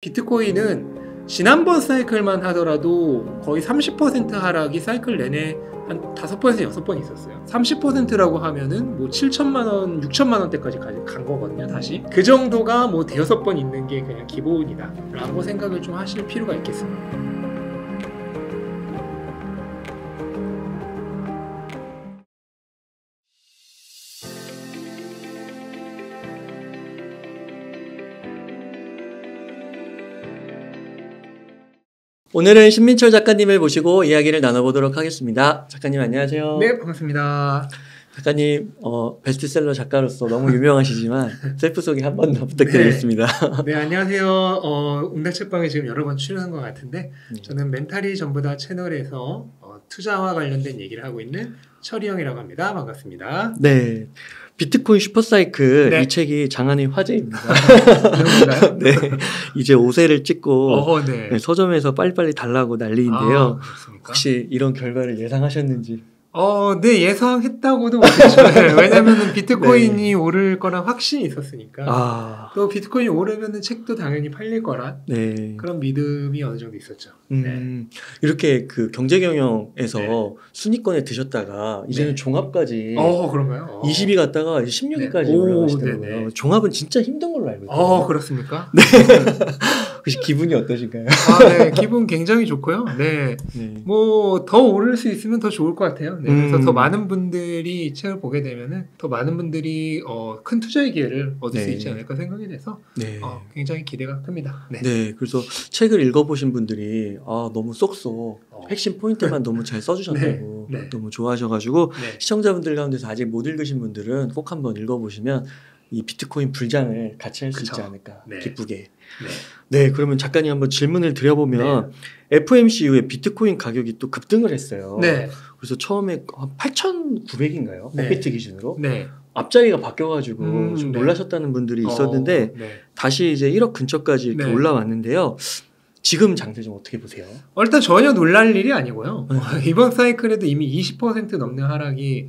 비트코인은 지난번 사이클만 하더라도 거의 30% 하락이 사이클 내내 한 5번에서 6번 있었어요. 30%라고 하면은 뭐 7천만 원, 6천만 원대까지 간 거거든요, 다시. 그 정도가 뭐 대여섯 번 있는 게 그냥 기본이다 라고 생각을 좀 하실 필요가 있겠습니다. 오늘은 신민철 작가님을 모시고 이야기를 나눠보도록 하겠습니다. 작가님 안녕하세요. 네, 반갑습니다. 작가님 베스트셀러 작가로서 너무 유명하시지만 셀프 소개 한 번 더 부탁드리겠습니다. 네, 안녕하세요. 웅달책방에 지금 여러 번 출연한 것 같은데 저는 멘탈이 전부 다 채널에서 투자와 관련된 얘기를 하고 있는 철이형이라고 합니다. 반갑습니다. 네. 비트코인 슈퍼사이클 네. 이 책이 장안의 화제입니다. 그런가요? 네, 이제 5세를 찍고 네. 네, 서점에서 빨리빨리 달라고 난리인데요. 그렇습니까? 혹시 이런 결과를 예상하셨는지? 네, 예상했다고도 못했죠. 왜냐면은 비트코인이 오를 거란 확신이 있었으니까. 또 비트코인이 오르면은 책도 당연히 팔릴 거란 그런 믿음이 어느 정도 있었죠. 이렇게 그 경제경영에서 순위권에 드셨다가 이제는 종합까지 그런가요? 20위 갔다가 16위까지 올라가시더라고요. 종합은 진짜 힘든 걸로 알고 있거든요. 그렇습니까? 네. 혹시 기분이 어떠신가요? 네, 기분 굉장히 좋고요. 네. 뭐 더 오를 수 있으면 더 좋을 것 같아요. 네, 그래서 더 많은 분들이 책을 보게 되면은 더 많은 분들이 큰 투자의 기회를 얻을 수 있지 않을까 생각이 돼서 굉장히 기대가 큽니다. 네, 그래서 책을 읽어보신 분들이 너무 쏙쏙 핵심 포인트만 너무 잘 써주셨다고 너무 좋아하셔가지고 시청자분들 가운데서 아직 못 읽으신 분들은 꼭 한번 읽어보시면 이 비트코인 불장을 같이 할 수 있지 않을까 기쁘게. 네, 그러면 작가님 한번 질문을 드려보면 FOMC 이후에 비트코인 가격이 또 급등을 했어요. 그래서 처음에 한 8,900인가요? 업비트 기준으로. 앞자리가 바뀌어가지고 좀 놀라셨다는 분들이 있었는데 다시 이제 1억 근처까지 이렇게 올라왔는데요. 지금 장세 좀 어떻게 보세요? 일단 전혀 놀랄 일이 아니고요. 이번 사이클에도 이미 20% 넘는 하락이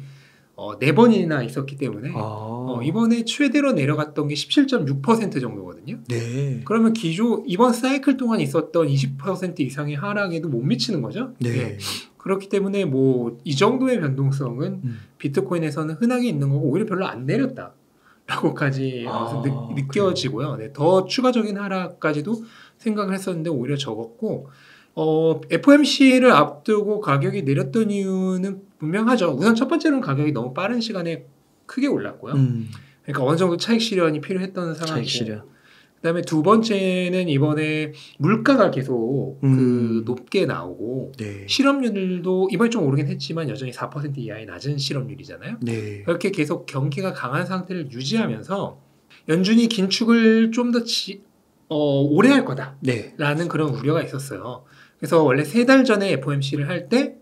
4번이나 있었기 때문에 이번에 최대로 내려갔던 게 17.6% 정도거든요. 그러면 이번 사이클 동안 있었던 20% 이상의 하락에도 못 미치는 거죠. 그렇기 때문에 뭐 이 정도의 변동성은 비트코인에서는 흔하게 있는 거고 오히려 별로 안 내렸다 라고까지 느껴지고요. 더 추가적인 하락까지도 생각을 했었는데 오히려 적었고 FOMC를 앞두고 가격이 내렸던 이유는 분명하죠. 우선 첫 번째로는 가격이 너무 빠른 시간에 크게 올랐고요. 그러니까 어느 정도 차익 실현이 필요했던 상황이고 그다음에 두 번째는 이번에 물가가 계속 높게 나오고 실업률도 이번에 좀 오르긴 했지만 여전히 4% 이하의 낮은 실업률이잖아요. 그렇게 계속 경기가 강한 상태를 유지하면서 연준이 긴축을 좀 더 오래 할 거다라는 그런 우려가 있었어요. 그래서 원래 3달 전에 FOMC를 할 때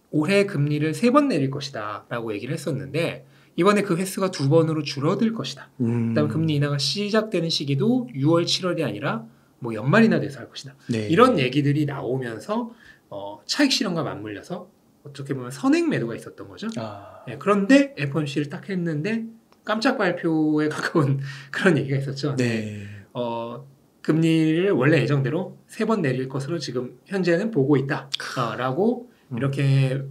올해 금리를 3번 내릴 것이다 라고 얘기를 했었는데 이번에 그 횟수가 2번으로 줄어들 것이다. 그다음에 금리 인하가 시작되는 시기도 6월, 7월이 아니라 뭐 연말이나 돼서 할 것이다. 이런 얘기들이 나오면서 차익 실현과 맞물려서 어떻게 보면 선행 매도가 있었던 거죠. 그런데 FOMC를 딱 했는데 깜짝 발표에 가까운 그런 얘기가 있었죠. 금리를 원래 예정대로 3번 내릴 것으로 지금 현재는 보고 있다. 라고 이렇게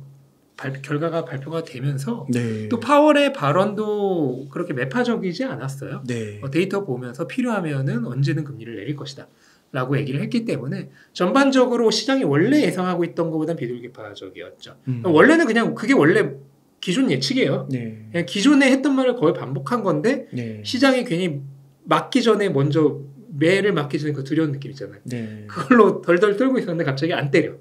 결과가 발표가 되면서 또 파월의 발언도 그렇게 매파적이지 않았어요. 데이터 보면서 필요하면은 언제든 금리를 내릴 것이다. 라고 얘기를 했기 때문에 전반적으로 시장이 원래 예상하고 있던 것보단 비둘기파적이었죠. 원래는 그냥 그게 원래 기존 예측이에요. 그냥 기존에 했던 말을 거의 반복한 건데 시장이 괜히 맞기 전에 먼저 매를 맞기 전에 그 두려운 느낌 있잖아요. 그걸로 덜덜 떨고 있었는데 갑자기 안 때려.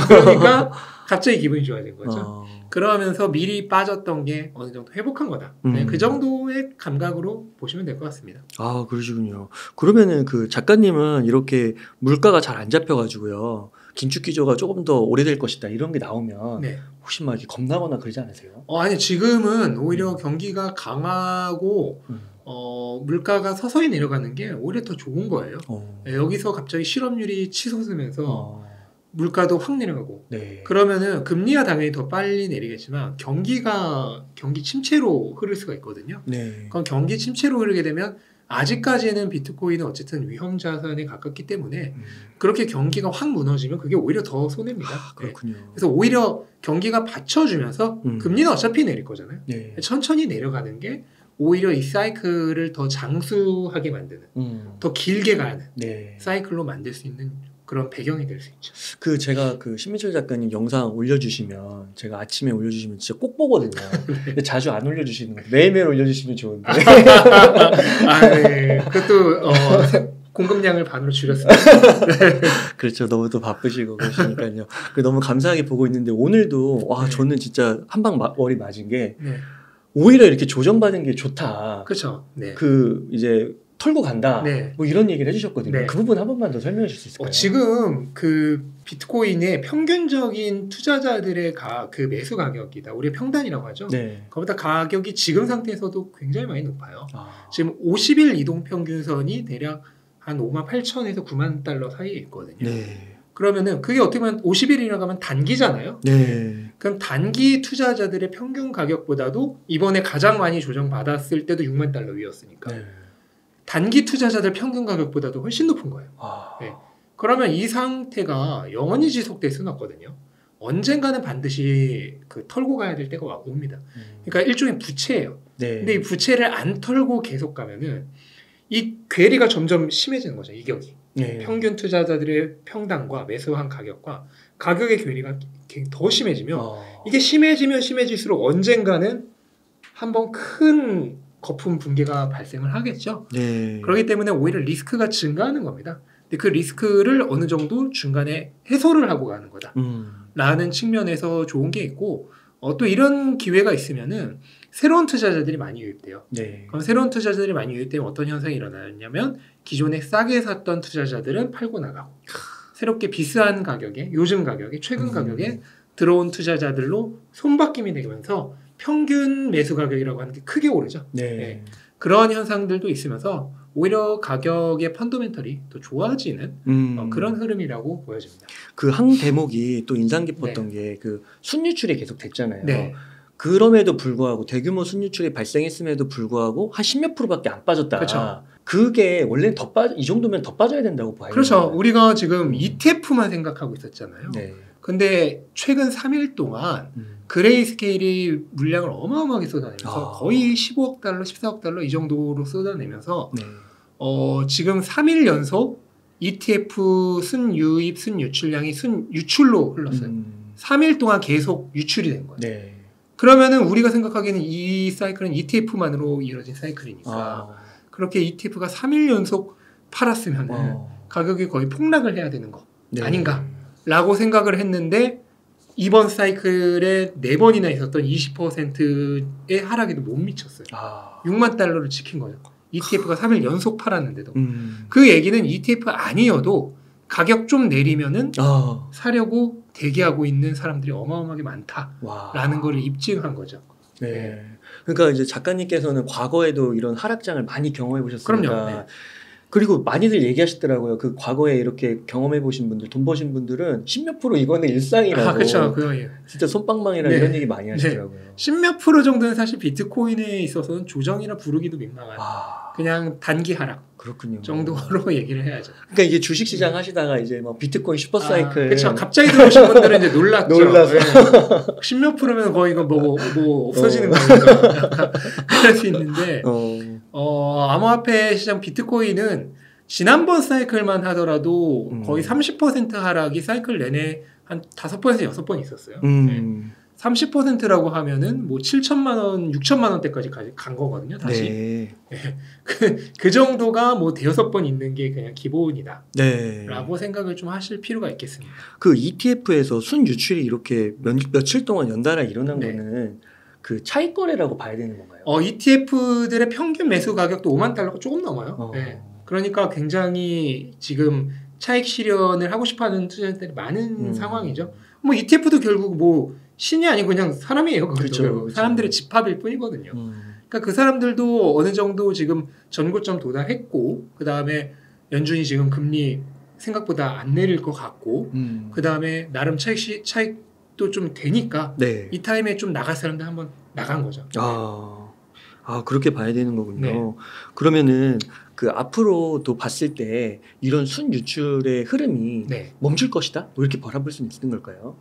그러니까 갑자기 기분이 좋아진 거죠. 그러면서 미리 빠졌던 게 어느 정도 회복한 거다. 그 정도의 감각으로 보시면 될 것 같습니다. 그러시군요. 그러면은 그 작가님은 이렇게 물가가 잘 안 잡혀가지고요. 긴축 기조가 조금 더 오래될 것이다 이런 게 나오면 혹시 막 겁나거나 그러지 않으세요? 아니 지금은 오히려 경기가 강하고 물가가 서서히 내려가는 게 오히려 더 좋은 거예요. 여기서 갑자기 실업률이 치솟으면서 물가도 확 내려가고 그러면은 금리가 당연히 더 빨리 내리겠지만 경기 침체로 흐를 수가 있거든요. 그럼 경기 침체로 흐르게 되면 아직까지는 비트코인은 어쨌든 위험 자산에 가깝기 때문에 그렇게 경기가 확 무너지면 그게 오히려 더 손해입니다. 그렇군요. 네. 그래서 오히려 경기가 받쳐주면서 금리는 어차피 내릴 거잖아요. 네. 천천히 내려가는 게 오히려 이 사이클을 더 장수하게 만드는, 더 길게 가는 네. 사이클로 만들 수 있는 그런 배경이 될 수 있죠. 제가 신민철 작가님 영상 올려주시면 제가 아침에 올려주시면 진짜 꼭 보거든요. 근데 자주 안 올려주시는 거예요. 매일매일 올려주시면 좋은데. 네. 그것도 공급량을 반으로 줄였습니다. 그렇죠. 너무 또 바쁘시고 그러시니까요. 너무 감사하게 보고 있는데 오늘도 저는 진짜 한 방 머리 맞은 게 오히려 이렇게 조정받은 게 좋다. 그렇죠. 네. 이제 털고 간다. 네. 뭐 이런 얘기를 해주셨거든요. 네. 그 부분 한 번만 더 설명해 주실 수 있을까요? 지금 비트코인의 평균적인 투자자들의 그 매수 가격이다. 우리 평단이라고 하죠. 네. 그보다 가격이 지금 상태에서도 굉장히 많이 높아요. 지금 50일 이동 평균선이 대략 한 58,000에서 9만 달러 사이에 있거든요. 네. 그러면은 그게 어떻게 보면 50일이라고 하면 단기잖아요. 네. 그럼 단기 투자자들의 평균 가격보다도 이번에 가장 많이 조정받았을 때도 6만 달러 위였으니까 네. 단기 투자자들 평균 가격보다도 훨씬 높은 거예요. 네. 그러면 이 상태가 영원히 지속될 수는 없거든요. 언젠가는 반드시 털고 가야 될 때가 옵니다. 그러니까 일종의 부채예요. 네. 근데 이 부채를 안 털고 계속 가면은 이 괴리가 점점 심해지는 거죠. 이격이. 네. 평균 투자자들의 평단과 매수한 가격과 가격의 괴리가 더 심해지면 이게 심해지면 심해질수록 언젠가는 한번 큰 거품 붕괴가 발생을 하겠죠. 네. 그렇기 때문에 오히려 리스크가 증가하는 겁니다. 근데 그 리스크를 어느 정도 중간에 해소를 하고 가는 거다. 라는 측면에서 좋은 게 있고 또 이런 기회가 있으면은 새로운 투자자들이 많이 유입돼요. 네. 그럼 새로운 투자자들이 많이 유입되면 어떤 현상이 일어나냐면 기존에 싸게 샀던 투자자들은 팔고 나가고 새롭게 비싼 가격에 요즘 가격에 최근 가격에 들어온 투자자들로 손바뀜이 되면서 평균 매수 가격이라고 하는 게 크게 오르죠. 네. 네. 그런 현상들도 있으면서 오히려 가격의 펀더멘털이 더 좋아지는 그런 흐름이라고 보여집니다. 한 대목이 또 인상 깊었던 게 순유출이 계속 됐잖아요. 네. 그럼에도 불구하고 대규모 순유출이 발생했음에도 불구하고 한 10몇 %밖에 안 빠졌다. 그렇죠. 그게 원래는 이 정도면 더 빠져야 된다고 봐요. 그렇죠. 우리가 지금 ETF만 생각하고 있었잖아요. 네. 근데 최근 3일 동안 그레이스케일이 물량을 어마어마하게 쏟아내면서 거의 15억 달러, 14억 달러 이 정도로 쏟아내면서 네. 지금 3일 연속 ETF 순유입, 순유출량이 순유출로 흘렀어요. 3일 동안 계속 유출이 된 거예요. 네. 그러면은 우리가 생각하기에는 이 사이클은 ETF만으로 이루어진 사이클이니까 그렇게 ETF가 3일 연속 팔았으면은 가격이 거의 폭락을 해야 되는 거 아닌가라고 생각을 했는데 이번 사이클에 4번이나 있었던 20%의 하락에도 못 미쳤어요. 6만 달러를 지킨 거죠. ETF가 3일 연속 팔았는데도. 그 얘기는 ETF 아니어도 가격 좀 내리면은 사려고 대기하고 있는 사람들이 어마어마하게 많다라는 걸 입증한 거죠. 네. 네. 그러니까 이제 작가님께서는 과거에도 이런 하락장을 많이 경험해 보셨으니까. 그럼요. 네. 그리고 많이들 얘기하시더라고요. 과거에 이렇게 경험해 보신 분들, 돈 버신 분들은 10몇 % 이거는 일상이라고. 그렇죠. 그거예요. 진짜 손방망이라 이런 얘기 많이 하시더라고요. 10몇 % 정도는 사실 비트코인에 있어서는 조정이라 부르기도 민망한 그냥 단기 하락. 그렇군요. 정도로 얘기를 해야죠. 그러니까 이게 주식시장 하시다가 이제 비트코인 슈퍼사이클. 그렇죠. 갑자기 들어오신 분들은 이제 놀랐죠. 놀라서. 네. 10몇 %면 거의 이거 뭐 없어지는 거니까. 그럴 수 있는데, 암호화폐 시장 비트코인은 지난번 사이클만 하더라도 거의 30% 하락이 사이클 내내 한 5번에서 6번 있었어요. 네. 30%라고 하면은 7천만 원, 6천만 원대까지 간 거거든요. 다시. 네. 그 정도가 5번 있는 게 그냥 기본이다. 네. 라고 생각을 좀 하실 필요가 있겠습니다. ETF에서 순유출이 이렇게 며칠 동안 연달아 일어난 거는 차익 거래라고 봐야 되는 건가요? ETF들의 평균 매수 가격도 5만 달러가 조금 넘어요. 네. 그러니까 굉장히 지금 차익 실현을 하고 싶어하는 투자자들이 많은 상황이죠. ETF도 결국 신이 아니고 그냥 사람이에요. 그렇죠. 사람들의 집합일 뿐이거든요. 그러니까 그 사람들도 어느 정도 지금 전고점 도달했고 그 다음에 연준이 지금 금리 생각보다 안 내릴 것 같고 그 다음에 나름 차익도 좀 되니까 이 타임에 좀 나갈 사람들 한번 나간 거죠. 아, 그렇게 봐야 되는 거군요. 네. 그러면은 그 앞으로도 봤을 때 이런 순유출의 흐름이 네. 멈출 것이다? 뭐 이렇게 바라볼 수 있는 걸까요?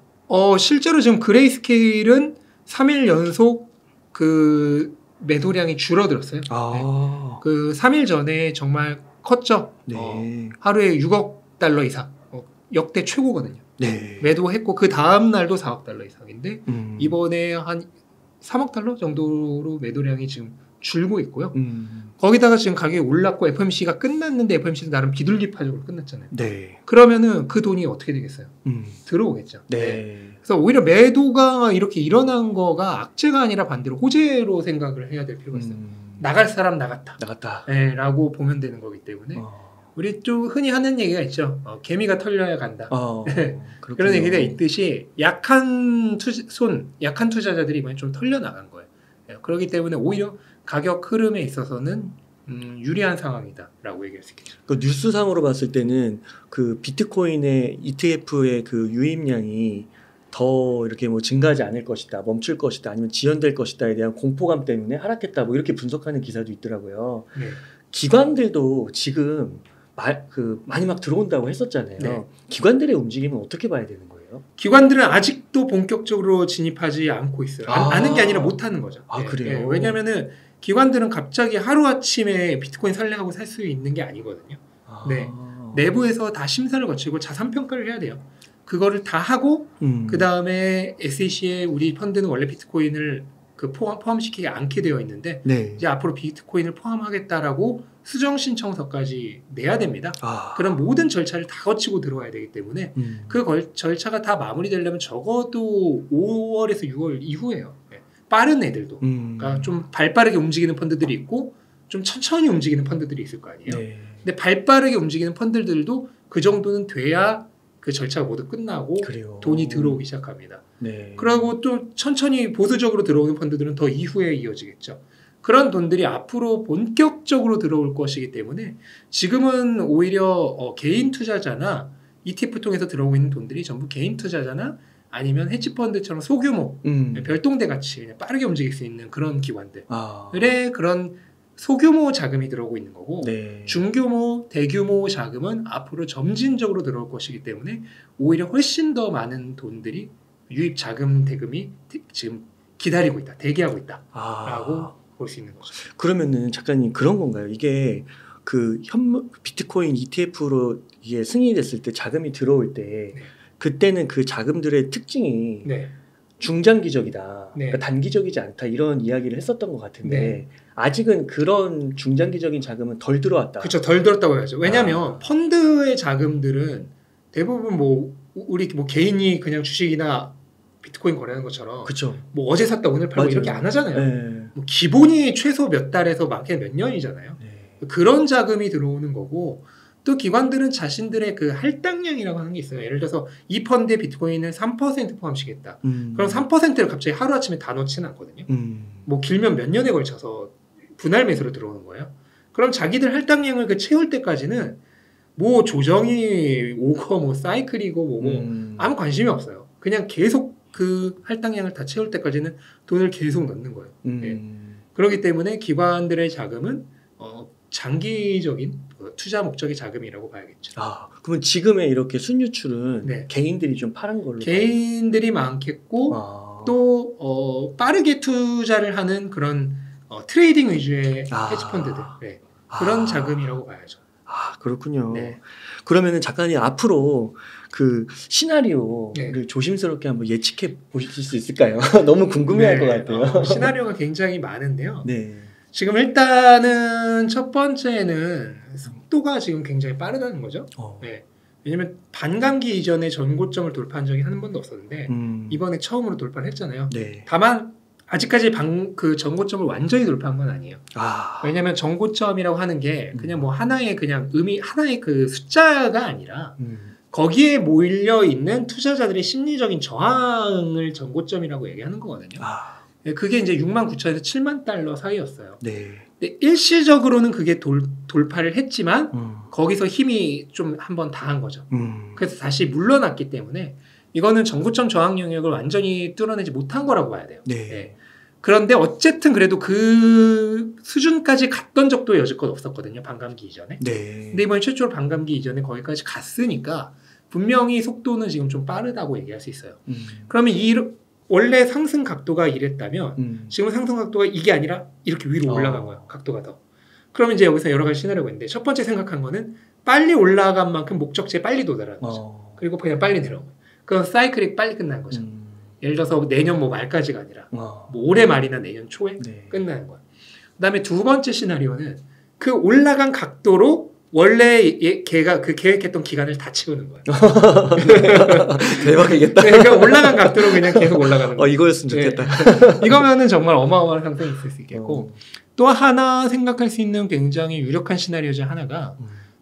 실제로 지금 그레이스케일은 3일 연속 그 매도량이 줄어들었어요. 아. 그 3일 전에 정말 컸죠. 네. 하루에 6억 달러 이상. 역대 최고거든요. 네. 매도했고 그 다음 날도 4억 달러 이상인데 이번에 한 3억 달러 정도로 매도량이 지금 줄고 있고요. 거기다가 지금 가격이 올랐고 FOMC가 끝났는데 FOMC도 나름 비둘기파적으로 끝났잖아요. 네. 그러면은 그 돈이 어떻게 되겠어요? 들어오겠죠. 네. 그래서 오히려 매도가 이렇게 일어난 거가 악재가 아니라 반대로 호재로 생각을 해야 될 필요가 있어요. 나갈 사람 나갔다. 네, 라고 보면 되는 거기 때문에 우리 좀 흔히 하는 얘기가 있죠. 개미가 털려야 간다. 그런 얘기가 있듯이 약한 투자자들이 이번에 좀 털려 나간 거예요. 그렇기 때문에 오히려 가격 흐름에 있어서는 유리한 상황이다라고 얘기할 수 있겠죠. 그 뉴스상으로 봤을 때는 그 비트코인의 ETF의 그 유입량이 더 이렇게 뭐 증가하지 않을 것이다, 멈출 것이다, 아니면 지연될 것이다에 대한 공포감 때문에 하락했다, 뭐 이렇게 분석하는 기사도 있더라고요. 네. 기관들도 지금 많이 막 들어온다고 했었잖아요. 네. 기관들의 움직임은 어떻게 봐야 되는 거예요? 기관들은 아직도 본격적으로 진입하지 않고 있어요. 아는 게 아니라 못하는 거죠. 네. 그래요? 네. 왜냐면은 기관들은 갑자기 하루아침에 비트코인 살려고 살 수 있는 게 아니거든요. 네. 내부에서 다 심사를 거치고 자산평가를 해야 돼요. 그거를 다 하고 그 다음에 SEC에 우리 펀드는 원래 비트코인을 포함시키지 않게 되어 있는데 네. 이제 앞으로 비트코인을 포함하겠다라고 수정 신청서까지 내야 됩니다. 그런 모든 절차를 다 거치고 들어와야 되기 때문에 그 절차가 다 마무리되려면 적어도 5월에서 6월 이후에요. 네. 빠른 애들도 그러니까 좀 발빠르게 움직이는 펀드들이 있고 좀 천천히 움직이는 펀드들이 있을 거 아니에요. 네. 근데 발빠르게 움직이는 펀드들도 그 정도는 돼야 그 절차가 모두 끝나고 그래요. 돈이 들어오기 시작합니다. 네. 그리고 또 천천히 보수적으로 들어오는 펀드들은 더 이후에 이어지겠죠. 그런 돈들이 앞으로 본격적으로 들어올 것이기 때문에 지금은 오히려 개인 투자자나 ETF 통해서 들어오고 있는 돈들이 전부 개인 투자자나 아니면 헤지펀드처럼 소규모 별동대 같이 그냥 빠르게 움직일 수 있는 그런 기관들의 그런 소규모 자금이 들어오고 있는 거고 네. 중규모, 대규모 자금은 앞으로 점진적으로 들어올 것이기 때문에 오히려 훨씬 더 많은 돈들이 유입 자금 대금이 지금 기다리고 있다, 대기하고 있다라고 볼 수 있는 거죠. 그러면은 작가님 그런 건가요? 이게 그 비트코인 ETF로 이게 승인이 됐을 때 자금이 들어올 때 네. 그때는 그 자금들의 특징이 네. 중장기적이다, 네. 그러니까 단기적이지 않다 이런 이야기를 했었던 것 같은데 네. 아직은 그런 중장기적인 자금은 덜 들어왔다. 그렇죠, 덜 들었다고 해야죠. 왜냐하면 펀드의 자금들은 대부분 뭐 우리 뭐 개인이 그냥 주식이나 비트코인 거래하는 것처럼 그쵸. 뭐 어제 샀다 오늘 팔고 맞아요. 이렇게 안 하잖아요. 네. 뭐 기본이 최소 몇 달에서 많게는 몇 년이잖아요. 네. 그런 자금이 들어오는 거고 또 기관들은 자신들의 그 할당량이라고 하는 게 있어요. 예를 들어서 이 펀드에 비트코인을 3% 포함시켰다. 그럼 3%를 갑자기 하루아침에 다 넣지는 않거든요. 뭐 길면 몇 년에 걸쳐서 분할 매수로 들어오는 거예요. 그럼 자기들 할당량을 그 채울 때까지는 뭐 조정이 오고 뭐 사이클이고 뭐고 아무 관심이 없어요. 그냥 계속 그 할당량을 다 채울 때까지는 돈을 계속 넣는 거예요. 네. 그렇기 때문에 기관들의 자금은 장기적인 투자 목적의 자금이라고 봐야겠죠. 그러면 지금의 이렇게 순유출은 네. 개인들이 좀 파란 걸로 개인들이 많겠고 또 빠르게 투자를 하는 그런 트레이딩 위주의 헤지펀드들 네. 그런 자금이라고 봐야죠. 그렇군요. 네. 그러면은 작가님 앞으로 그 시나리오를 네. 조심스럽게 한번 예측해 보실 수 있을까요? 너무 궁금해할 것 같아요. 시나리오가 굉장히 많은데요. 네. 지금 일단은 첫 번째는 속도가 지금 굉장히 빠르다는 거죠. 네. 왜냐면 반감기 이전에 전고점을 돌파한 적이 한 번도 없었는데 이번에 처음으로 돌파를 했잖아요. 네. 다만 아직까지 그 전고점을 완전히 돌파한 건 아니에요. 왜냐면 전고점이라고 하는 게 그냥 뭐 하나의 그냥 하나의 그 숫자가 아니라 거기에 몰려 있는 투자자들의 심리적인 저항을 전고점이라고 얘기하는 거거든요. 그게 이제 69,000에서 7만 달러 사이였어요. 네. 근데 일시적으로는 그게 돌파를 했지만 거기서 힘이 좀 한번 다한 거죠. 그래서 다시 물러났기 때문에 이거는 전고점 저항 영역을 완전히 뚫어내지 못한 거라고 봐야 돼요. 네. 네. 그런데 어쨌든 그래도 그 수준까지 갔던 적도 여지껏 없었거든요. 반감기 이전에. 네. 근데 이번에 최초로 반감기 이전에 거기까지 갔으니까 분명히 속도는 지금 좀 빠르다고 얘기할 수 있어요. 그러면 원래 상승 각도가 이랬다면 지금 상승 각도가 이게 아니라 이렇게 위로 올라간 거예요. 각도가 더. 그러면 이제 여기서 여러 가지 시나리오가 있는데 첫 번째 생각한 거는 빨리 올라간 만큼 목적지에 빨리 도달하는 거죠. 그리고 그냥 빨리 내려온 거예요. 그럼 사이클이 빨리 끝난 거죠. 예를 들어서 내년 뭐 말까지가 아니라 뭐 올해 말이나 내년 초에 끝나는 거예요. 그다음에 두 번째 시나리오는 그 올라간 각도로 원래 걔가 그 계획했던 기간을 다 채우는 거예요. 대박이겠다. 네, 그러니까 올라간 각도로 그냥 계속 올라가는 거예요. 이거였으면 좋겠다. 네. 이거면은 정말 어마어마한 상승이 있을 수 있겠고 또 하나 생각할 수 있는 굉장히 유력한 시나리오 중 하나가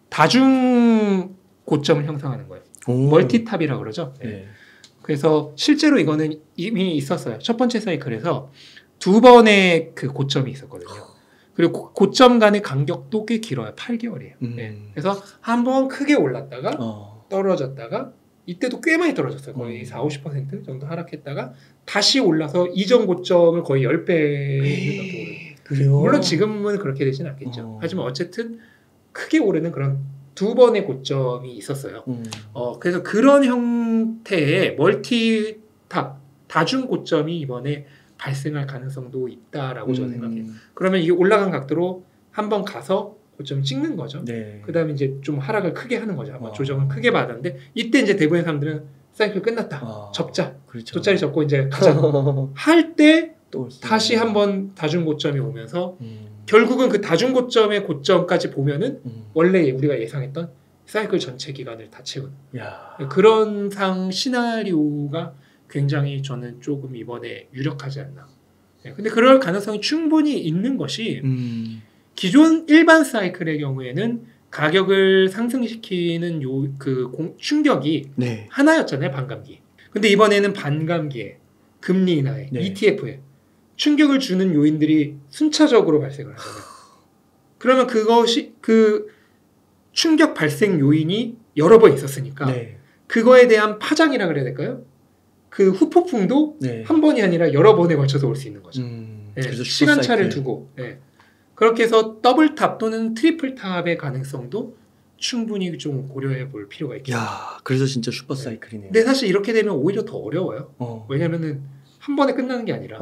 다중 고점을 형성하는 거예요. 멀티탑이라고 그러죠. 네. 그래서 실제로 이거는 이미 있었어요. 첫 번째 사이클에서 두 번의 그 고점이 있었거든요. 그리고 고점 간의 간격도 꽤 길어요. 8개월이에요. 네. 그래서 한번 크게 올랐다가 떨어졌다가 이때도 꽤 많이 떨어졌어요. 거의 40-50% 정도 하락했다가 다시 올라서 이전 고점을 거의 10배는 넘게 오르는. 그래요? 물론 지금은 그렇게 되지는 않겠죠. 하지만 어쨌든 크게 오르는 그런 두 번의 고점이 있었어요. 그래서 그런 형태의 멀티탑, 다중 고점이 이번에 발생할 가능성도 있다라고 저는 생각해요. 그러면 이게 올라간 각도로 한번 가서 고점 찍는 거죠. 네. 그 다음에 이제 좀 하락을 크게 하는 거죠. 한번 조정을 크게 받았는데 이때 이제 대부분의 사람들은 사이클 끝났다. 접자. 그렇죠. 돗자리 접고 이제 가자. 할 때 다시 한번 다중 고점이 오면서 결국은 그 다중 고점의 고점까지 보면은 원래 우리가 예상했던 사이클 전체 기간을 다 채우는 그런 시나리오가 굉장히 저는 조금 이번에 유력하지 않나. 근데 그럴 가능성이 충분히 있는 것이 기존 일반 사이클의 경우에는 가격을 상승시키는 충격이 하나였잖아요. 반감기. 근데 이번에는 반감기에 금리 인하에 ETF에 충격을 주는 요인들이 순차적으로 발생을 하잖아요. 그러면 그것이 그 충격 발생 요인이 여러 번 있었으니까 그거에 대한 파장이라 그래야 될까요? 그 후폭풍도 한 번이 아니라 여러 번에 걸쳐서 올 수 있는 거죠. 시간차를 두고 그렇게 해서 더블탑 또는 트리플탑의 가능성도 충분히 좀 고려해 볼 필요가 있겠죠. 그래서 진짜 슈퍼사이클이네요. 근데 사실 이렇게 되면 오히려 더 어려워요. 왜냐면은 한 번에 끝나는 게 아니라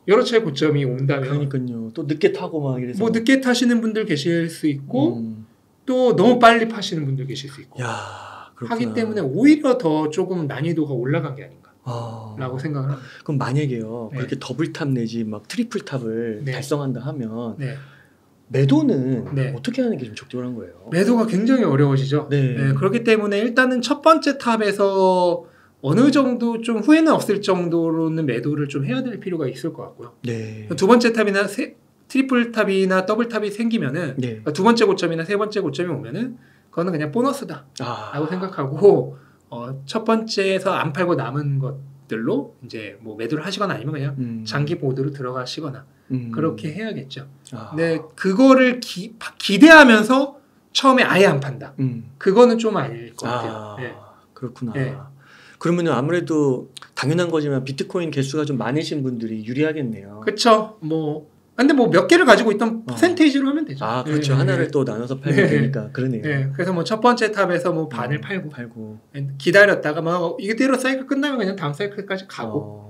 여러 차례 고점이 온다면 그러니까요. 또 늦게 타고 막 이래서 뭐 늦게 타시는 분들 계실 수 있고 또 너무 빨리 파시는 분들 계실 수 있고 하기 때문에 오히려 더 조금 난이도가 올라간 게 아닌가 라고 생각을 합니다. 그럼 만약에요 그렇게 더블탑 내지 막 트리플탑을 달성한다 하면 매도는 어떻게 하는 게 좀 적절한 거예요? 매도가 굉장히 어려워지죠. 그렇기 때문에 일단은 첫 번째 탑에서 어느 정도 좀 후회는 없을 정도로는 매도를 좀 해야 될 필요가 있을 것 같고요. 두 번째 탑이나 트리플 탑이나 더블 탑이 생기면은 두 번째 고점이나 세 번째 고점이 오면은 그거는 그냥 보너스다 라고 생각하고 첫 번째에서 안 팔고 남은 것들로 이제 뭐 매도를 하시거나 아니면 그냥 장기 보드로 들어가시거나 그렇게 해야겠죠. 근데 그거를 기대하면서 처음에 아예 안 판다. 그거는 좀 아닐 것 같아요. 그렇구나. 그러면 아무래도 당연한 거지만 비트코인 개수가 좀 많으신 분들이 유리하겠네요. 그렇죠. 근데 몇 개를 가지고 있던 퍼센테이지로 하면 되죠. 그렇죠. 하나를 또 나눠서 팔면 되니까 그러네요. 그래서 첫 번째 탑에서 반을 팔고 기다렸다가 이대로 사이클 끝나면 그냥 다음 사이클까지 가고